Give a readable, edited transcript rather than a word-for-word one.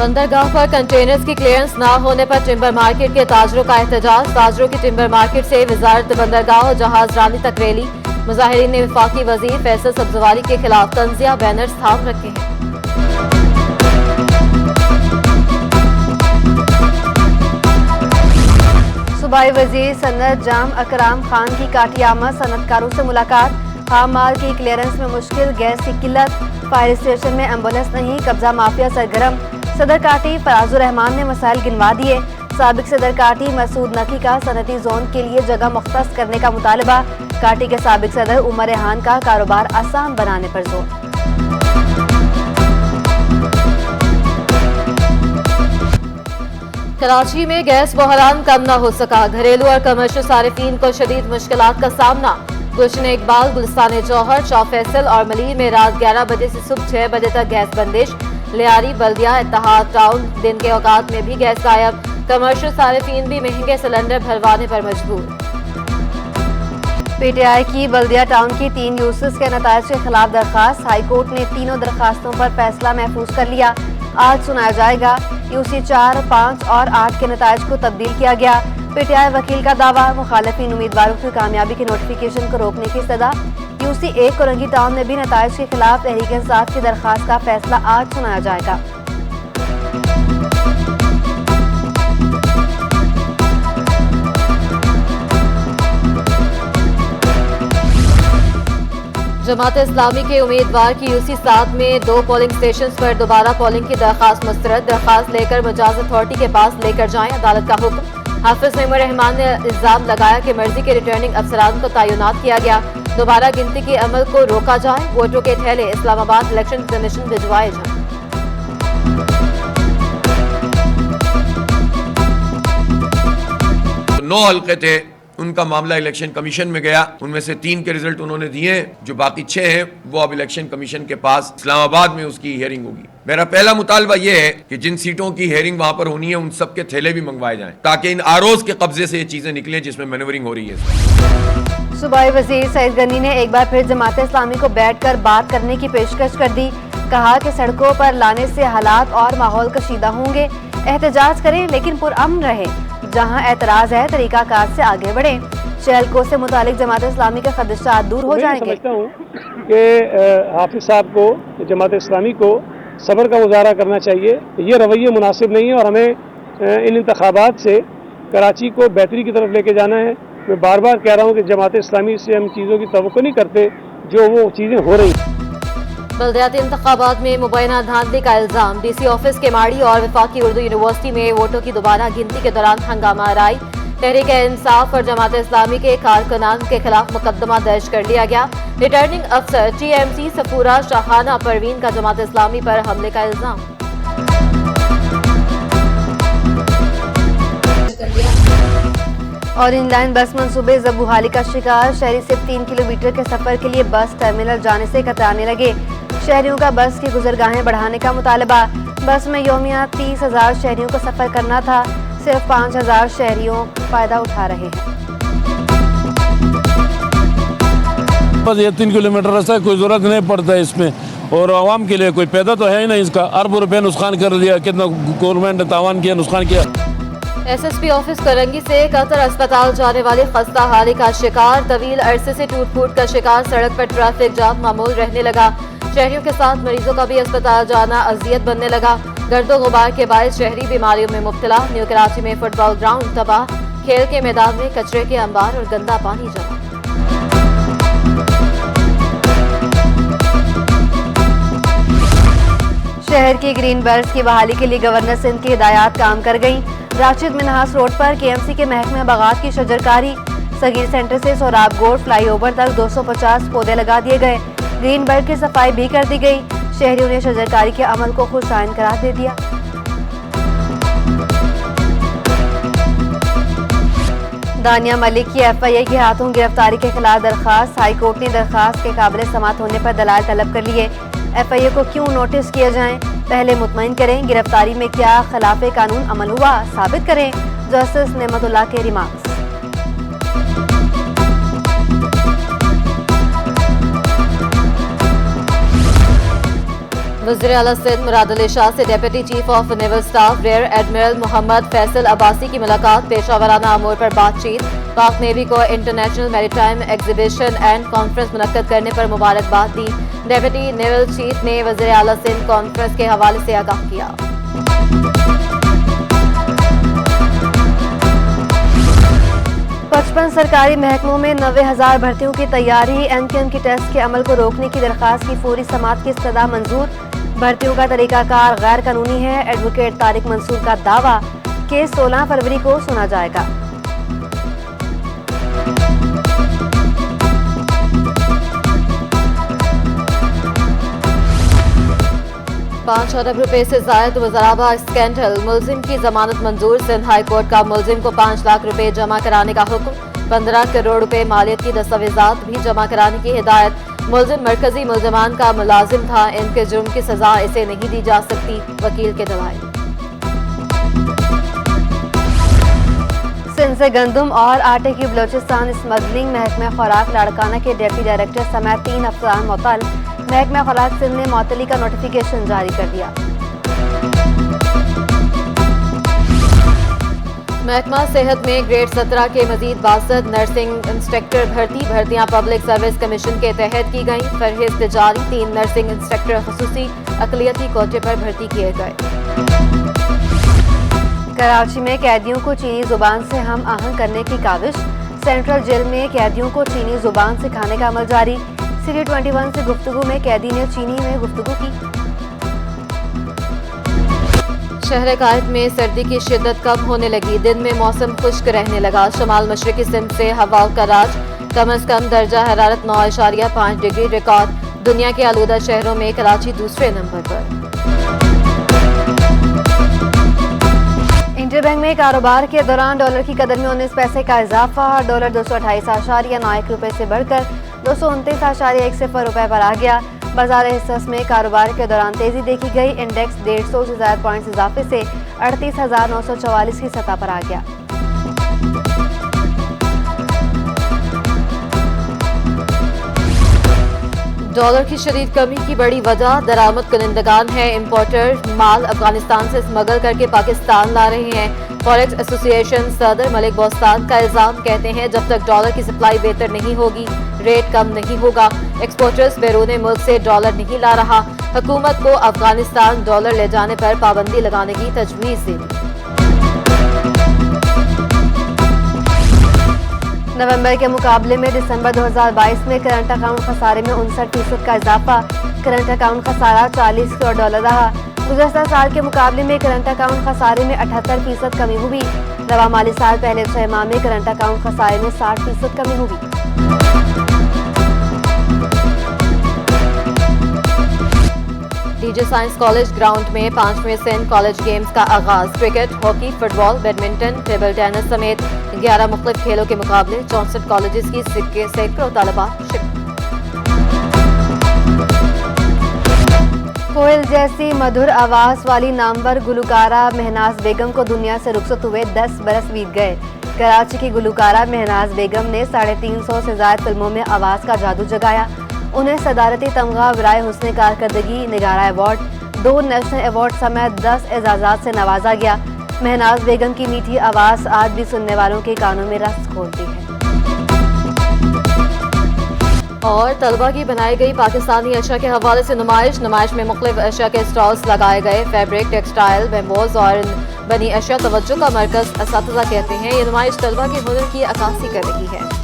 बंदरगाह पर कंटेनर्स की क्लियरेंस न होने पर टिम्बर मार्केट के ताजरों का एहतजाज। ताजरों की टिम्बर मार्केट से वजारत बंदरगाह और जहाज रानी तक रैली। मुजाहिरीन ने वफाकी वजीर फैसल सब्जवारी के खिलाफ तंजिया बैनर्स थाम रखे हैं। सूबाई वजीर सनत जाम अकराम खान की काठियामा सनतकारों से मुलाकात। खाम माल की क्लियरेंस में मुश्किल, गैस की किल्लत, फायर स्टेशन में एम्बुलेंस नहीं, कब्जा माफिया सरगर्म। सदर काटी फराजुर रहमान ने मसाइल गिनवा दिए। साबिक सदर काटी मसूद नकी का सनती जोन के लिए जगह मुख्तस करने का मुतालबा। काटी के साबिक सदर उमर रेहान का कारोबार आसान बनाने पर जोर। कराची में गैस बहरान कम न हो सका। घरेलू और कमर्शियल सारिफीन को शदीद मुश्किलात का सामना। गुलशन इकबाल, गुलस्तान जौहर, शाह फैसल और मलीर में रात 11 बजे से सुबह 6 बजे तक गैस बंदिश। लियारी, बल्दिया, इत्तेहाद टाउन दिन के औकात में भी गैस गायब। कमर्शियल सारिफीन भी महंगे सिलेंडर भरवाने पर मजबूर। पीटीआई की बल्दिया टाउन की 3 यूसस के नतायज के खिलाफ दरखास्त। हाईकोर्ट ने तीनों दरखास्तों पर फैसला महफूज कर लिया। आज सुनाया जाएगा। यूसी 4, 5 और 8 के नतायज को तब्दील किया गया। पीटीआई वकील का दावा, मुखालिफिन उम्मीदवारों की कामयाबी के नोटिफिकेशन को रोकने की सदा। यूसी 1 कोरंगी टाउन में भी नतायज के खिलाफ तहरीक इंसाफ की दरखास्त का फैसला आज सुनाया जाएगा। जमात इस्लामी के उम्मीदवार की यूसी 7 में 2 पोलिंग स्टेशन पर दोबारा पोलिंग की दरखास्त मुस्तरद। दरखास्त लेकर मुजाज अथॉरिटी के पास लेकर जाएं, अदालत का हुक्म। हाफिज रहमान ने इल्जाम लगाया कि मर्जी के रिटर्निंग अफसरान को तैनात किया गया। दोबारा गिनती के अमल को रोका जाए। वोटों के थैले इस्लामाबाद इलेक्शन कमीशन भिजवाए जाएं। 9 हल्के थे, उनका मामला इलेक्शन कमीशन में गया। उनमें से 3 के रिजल्ट उन्होंने दिए। जो बाकी 6 हैं वो अब इलेक्शन कमीशन के पास इस्लामाबाद में उसकी हियरिंग होगी। मेरा पहला मुतालबा यह है कि जिन सीटों की हियरिंग वहां पर होनी है उन सब के थैले भी मंगवाए जाएं, ताकि इन आरओज के कब्जे से ये चीजें निकले जिसमें मैनूवरिंग हो रही है। सूबाई वजीर सईद गनी ने एक बार फिर जमात इस्लामी को बैठकर बात करने की पेशकश कर दी। कहा कि सड़कों पर लाने से हालात और माहौल कशीदा होंगे। एहतजाज करें लेकिन पुरअमन रहे। जहां एतराज है तरीकाकार से आगे बढ़े। शहलको से मुतालिक जमात इस्लामी के खदशात दूर हो जाएंगे। समझता हूँ कि हाफिज साहब को, जमात इस्लामी को सब्र का मुजाहरा करना चाहिए। ये रवैये मुनासिब नहीं है और हमें इन इंतखाबात से कराची को बेहतरी की तरफ लेके जाना है। मैं बार बार कह रहा हूँ कि जमात इस्लामी से हम चीज़ों की तवक्को नहीं करते जो वो चीज़ें हो रही। बल्दियाती इंतखाबात में मुबैना धांधली का इल्जाम। डीसी ऑफिस के माड़ी और वफाकी उर्दू यूनिवर्सिटी में वोटों की दोबारा गिनती के दौरान हंगामा आराई। तहरीक इंसाफ और जमात इस्लामी के कारकुनान के खिलाफ मुकदमा दर्ज कर लिया गया। रिटर्निंग अफसर टीएमसी सफूरा शाहाना परवीन का जमात इस्लामी पर हमले का इल्जाम। और इनलाइन बस मंसूबे जबूहाली का शिकार। शहरी सिर्फ 3 किलोमीटर के सफर के लिए बस टर्मिनल जाने से कतराने लगे। शहरियों का बस की गुजरगाहें बढ़ाने का मुतालबा। बस में यौमिया 30,000 शहरियों को सफर करना था। सिर्फ 5,000 शहरियों फायदा उठा रहे हैं। बस ये 3 किलोमीटर रास्ता है, कोई जरूरत नहीं पड़ता है इसमें। और आवाम के लिए कोई पैदा तो है ही नहीं। इसका अरबों रुपये नुकसान कर लिया। कितना गवर्नमेंट ने तावान किया, नुकसान किया। एसएसपी ऑफिस करंगी से कतर अस्पताल जाने वाले खस्ता हाली का शिकार। तवील अरसे से टूट फूट का शिकार। सड़क पर ट्रैफिक जाम मामूल रहने लगा। शहरियों के साथ मरीजों का भी अस्पताल जाना अजियत बनने लगा। गर्दो गुबार के बायस शहरी बीमारियों में मुब्तला। न्यू कराची में फुटबॉल ग्राउंड तबाह। खेल के मैदान में कचरे के अंबार और गंदा पानी जमा। शहर की ग्रीन बेल्ट की बहाली के लिए गवर्नर सिंध की हिदायत काम कर गई। राशिद मिनहास रोड पर केएमसी के महकमे बागात की शजरकारी। सगीर सेंटर से सोराब गोड फ्लाईओवर तक 250 पौधे लगा दिए गए। ग्रीन बेल्ट की सफाई भी कर दी गई। शहरियों ने शजरकारी के अमल को खुशाइन करार दे दिया। दानिया मलिक की एफआईए के हाथों गिरफ्तारी के खिलाफ दरखास्त। हाईकोर्ट ने दरखास्त के काबिल समात होने पर दलाल तलब कर लिए। एफआईए को क्यों नोटिस किया जाए, पहले मुतमईन करें। गिरफ्तारी में क्या खिलाफे कानून अमल हुआ, साबित करें। जस्टिस नेमतुल्लाह के रिमार्क्स। वज़ीर आला सिंध मुराद अली शाह से deputy chief of naval staff rear admiral Mohammad Faisal Abbasi की मुलाकात, पेशावराना अमूर पर बातचीत। पाक नेवी को international maritime exhibition and conference मुनक्कद करने पर मुबारकबाद दी। डेप्यूटी नेवल चीफ ने वज़ीर आला सिंध कॉन्फ्रेंस के हवाले से आगाह किया। 55 सरकारी महकमों में 90,000 भर्तियों की तैयारी। एमकेएम की टेस्ट के अमल को रोकने की दरखास्त की फौरी समाअत की इस्तदा मंजूर। भर्तियों का तरीकाकार गैर कानूनी है। एडवोकेट तारिक मंसूर का दावा कि 16 फरवरी को सुना जाएगा। 5 अरब रुपए से जायद वज़राबा स्कैंडल, मुलजिम की जमानत मंजूर। सिंध हाई कोर्ट का मुलजिम को 5 लाख रुपए जमा कराने का हुक्म। 15 करोड़ रुपए मालियत की दस्तावेजात भी जमा कराने की हिदायत। मुलजिम मरकजी मुलजमान का मुलाजिम था, इनके जुर्म की सजा इसे नहीं दी जा सकती, वकील के दवाई। सिंध से गंदम और आटे की बलोचिस्तान स्मगलिंग, महकमा खुराक लाड़काना के डिप्टी डायरेक्टर समेत 3 अफसरान मुअत्तल। महकमा खुराक सिंध ने मुअत्तली का नोटिफिकेशन जारी कर दिया। महकमा सेहत में ग्रेड 17 के मजीद 62 नर्सिंग इंस्ट्रक्टर भर्ती। भर्तियां पब्लिक सर्विस कमीशन के तहत की गई। फरहिस्त जारी। 3 नर्सिंग इंस्ट्रक्टर खसूसी अकलियती कोटे पर भर्ती किए गए। कराची में कैदियों को चीनी जुबान से हम आहंग करने की काविश। सेंट्रल जेल में कैदियों को चीनी जुबान सिखाने का अमल जारी। सिटी 21 से गुफ्तगू में कैदी ने चीनी में गुफ्तगू की। शहर कायद में सर्दी की शिद्दत कम होने लगी। दिन में मौसम खुश्क रहने लगा। शमाल मशरकी सिंध से हवाओं का राज। कम अज कम दर्जा हरारत 9.5 डिग्री रिकॉर्ड। दुनिया के आलूदा शहरों में कराची दूसरे नंबर पर। इंटरबैंक में कारोबार के दौरान डॉलर की कदर में 19 पैसे का इजाफा। डॉलर 228.9 रुपए से बढ़कर 229.10 रुपए पर आ गया। बाजार हिस्सों में कारोबार के दौरान तेजी देखी गई। इंडेक्स 150 से ज्यादा पॉइंट्स इजाफे से 38,944 की सतह पर आ गया। डॉलर की शदीद कमी की बड़ी वजह दरामद कुनिंदगान है। इम्पोर्टर माल अफगानिस्तान से स्मगल करके पाकिस्तान ला रहे हैं। फॉरेक्स एसोसिएशन सदर मलिक बोस्तान का इल्जाम, कहते हैं जब तक डॉलर की सप्लाई बेहतर नहीं होगी रेट कम नहीं होगा। एक्सपोर्टर्स बैरून मुल्क से डॉलर नहीं ला रहा। हुकूमत को अफगानिस्तान डॉलर ले जाने पर पाबंदी लगाने की तजवीज़ दे दी। नवंबर के मुकाबले में दिसंबर 2022 में करंट अकाउंट खसारे में 59% का इजाफा। करंट अकाउंट खसारा 40 करोड़ डॉलर रहा। गुज़श्ता साल के मुकाबले में करंट अकाउंट खसारे में 78% कमी हुई। रवा माली साल पहले 6 माह में करंट अकाउंट खसारे में 60% कमी हुई। डीजे साइंस कॉलेज ग्राउंड में 5वें सिंध कॉलेज गेम्स का आगाज। Cricket, hockey, football, badminton, table tennis समेत 11 मुख्तलिफ खेलों के मुकाबले। 64 कॉलेजेस की सैकड़ों तलबात शिरकत। कोयल जैसी मधुर आवाज वाली नामवर गुलकारा महनाज बेगम को दुनिया से रुखसत हुए 10 बरस बीत गए। कराची की गुलकारा महनाज बेगम ने 350 से ज्यादा फिल्मों में आवाज का जादू जगाया। उन्हें सदारती तमगा बराए हुस्न कारकर्दगी निगारा अवार्ड, 2 नेशनल अवार्ड समेत 10 एजाजात से नवाजा गया। महनाज बेगम की मीठी आवाज आज भी सुनने वालों के कानों में रस खोलती है। और तलबा की बनाई गई पाकिस्तानी अशिया के हवाले से नुमाइश में मुख्तलिफ अशिया के स्टॉल्स लगाए गए। फैब्रिक, टेक्सटाइल, बेम्बोज और बनी अशिया तवज्जो का मरकज। असातिज़ा कहते हैं ये नुमाइश तलबा के हुनर की अक्कासी कर रही है।